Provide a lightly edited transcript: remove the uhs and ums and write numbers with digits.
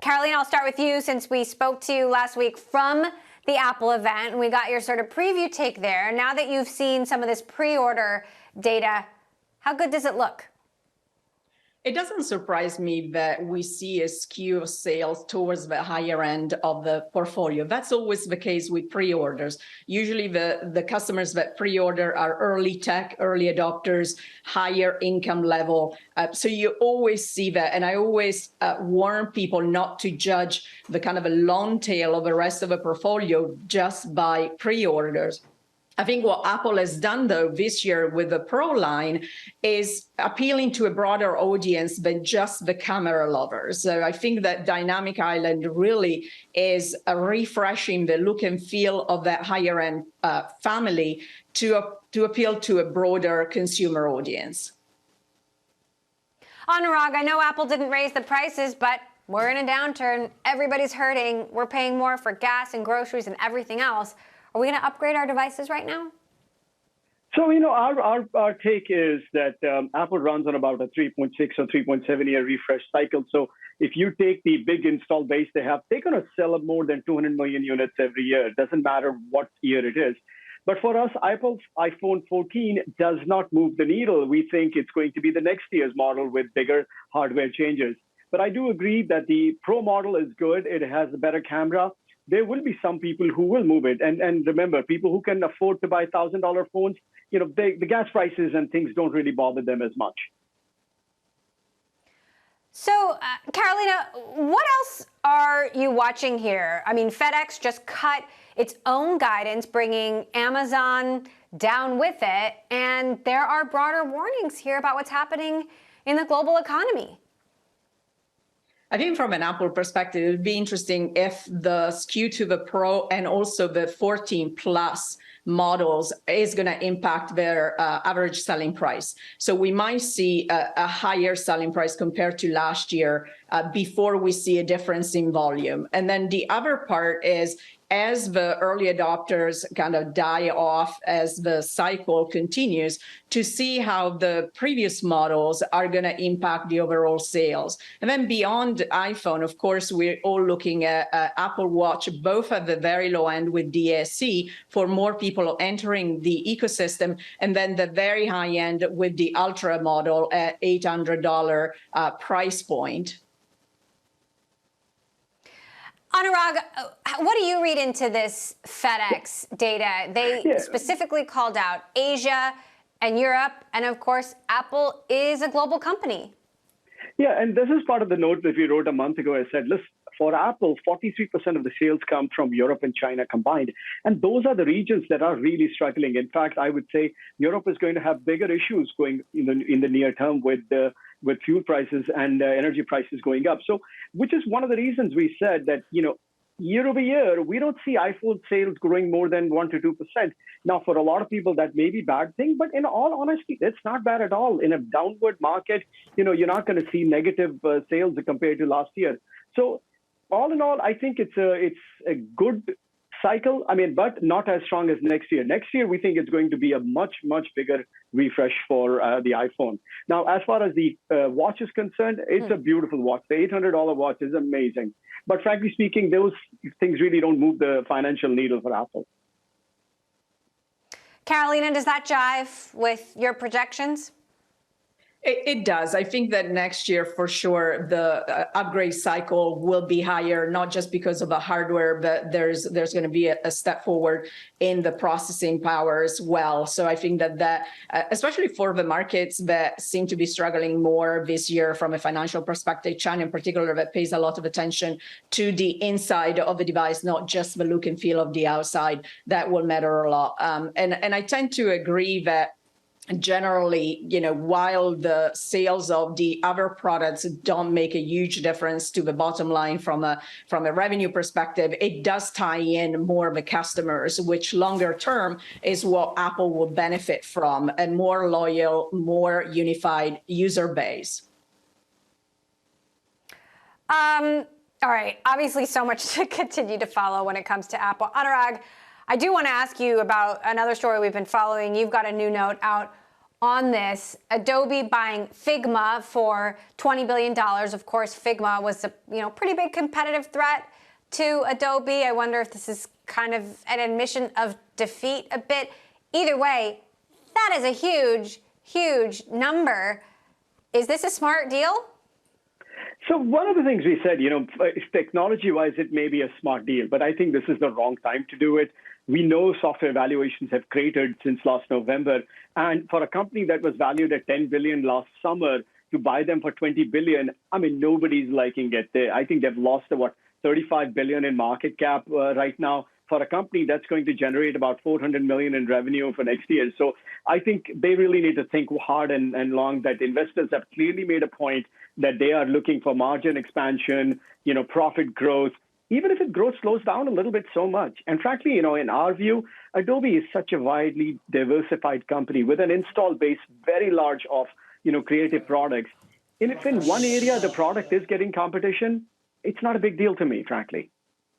Caroline, I'll start with you since we spoke to you last week from the Apple event, and we got your sort of preview take there. Now that you've seen some of this pre-order data, how good does it look? It doesn't surprise me that we see a skew of sales towards the higher end of the portfolio. That's always the case with pre-orders. Usually the customers that pre-order are early tech, early adopters, higher income level. So you always see that. And I always warn people not to judge the kind of a long tail of the rest of the portfolio just by pre-orders. I think what Apple has done, though, this year with the Pro line is appealing to a broader audience than just the camera lovers. So I think that Dynamic Island really is refreshing the look and feel of that higher end family to appeal to a broader consumer audience. Anurag, I know Apple didn't raise the prices, but we're in a downturn. Everybody's hurting. We're paying more for gas and groceries and everything else. Are we going to upgrade our devices right now? So, our take is that Apple runs on about a 3.6 or 3.7 year refresh cycle. So if you take the big install base they have, they're going to sell more than 200 million units every year. It doesn't matter what year it is. But for us, Apple's iPhone 14 does not move the needle. We think it's going to be the next year's model with bigger hardware changes. But I do agree that the Pro model is good. It has a better camera. There will be some people who will move it. And remember, people who can afford to buy $1,000 phones, the gas prices and things don't really bother them as much. So, Carolina, what else are you watching here? I mean, FedEx just cut its own guidance, bringing Amazon down with it. And there are broader warnings here about what's happening in the global economy. I think from an Apple perspective, it would be interesting if the skew to the Pro and also the 14 Plus models is going to impact their average selling price. So we might see a higher selling price compared to last year before we see a difference in volume. And then the other part is, as the early adopters kind of die off, as the cycle continues, to see how the previous models are going to impact the overall sales. And then beyond iPhone, of course, we're all looking at Apple Watch, both at the very low end with DSE for more people entering the ecosystem, and then the very high end with the Ultra model at $800 price point. Anurag, what do you read into this FedEx data? They specifically called out Asia and Europe, and of course, Apple is a global company. Yeah, and this is part of the note that we wrote a month ago. I said, listen, for Apple, 43% of the sales come from Europe and China combined. And those are the regions that are really struggling. In fact, I would say Europe is going to have bigger issues going in the near term with fuel prices and energy prices going up. So, which is one of the reasons we said that, year over year, we don't see iPhone sales growing more than 1 to 2%. Now, for a lot of people, that may be a bad thing, but in all honesty, it's not bad at all. In a downward market, you're not going to see negative sales compared to last year. So all in all, I think it's a good cycle. I mean, but not as strong as next year. Next year, we think it's going to be a much, much bigger refresh for the iPhone. Now, as far as the watch is concerned, it's a beautiful watch. The $800 watch is amazing. But frankly speaking, those things really don't move the financial needle for Apple. Carolina, does that jive with your projections? It does. I think that next year, for sure, the upgrade cycle will be higher, not just because of the hardware, but there's going to be a step forward in the processing power as well. So I think that especially for the markets that seem to be struggling more this year from a financial perspective, China in particular, that pays a lot of attention to the inside of the device, not just the look and feel of the outside, that will matter a lot. And I tend to agree that generally, while the sales of the other products don't make a huge difference to the bottom line from a revenue perspective, it does tie in more of the customers, which longer term is what Apple will benefit from, a more loyal, more unified user base. All right. Obviously, so much to continue to follow when it comes to Apple. Anurag, I do want to ask you about another story we've been following. You've got a new note out on this. Adobe buying Figma for $20 billion. Of course, Figma was a pretty big competitive threat to Adobe. I wonder if this is kind of an admission of defeat a bit. Either way, that is a huge, huge number. Is this a smart deal? So one of the things we said, technology-wise, it may be a smart deal, but I think this is the wrong time to do it. We know software valuations have cratered since last November. And for a company that was valued at $10 billion last summer, to buy them for $20 billion, I mean, nobody's liking it. I think they've lost about $35 billion in market cap right now for a company that's going to generate about $400 million in revenue for next year. So I think they really need to think hard and long, that investors have clearly made a point that they are looking for margin expansion, profit growth, even if growth slows down a little bit so much. And frankly, in our view, Adobe is such a widely diversified company with an install base very large of, creative products. And if in one area the product is getting competition, it's not a big deal to me, frankly.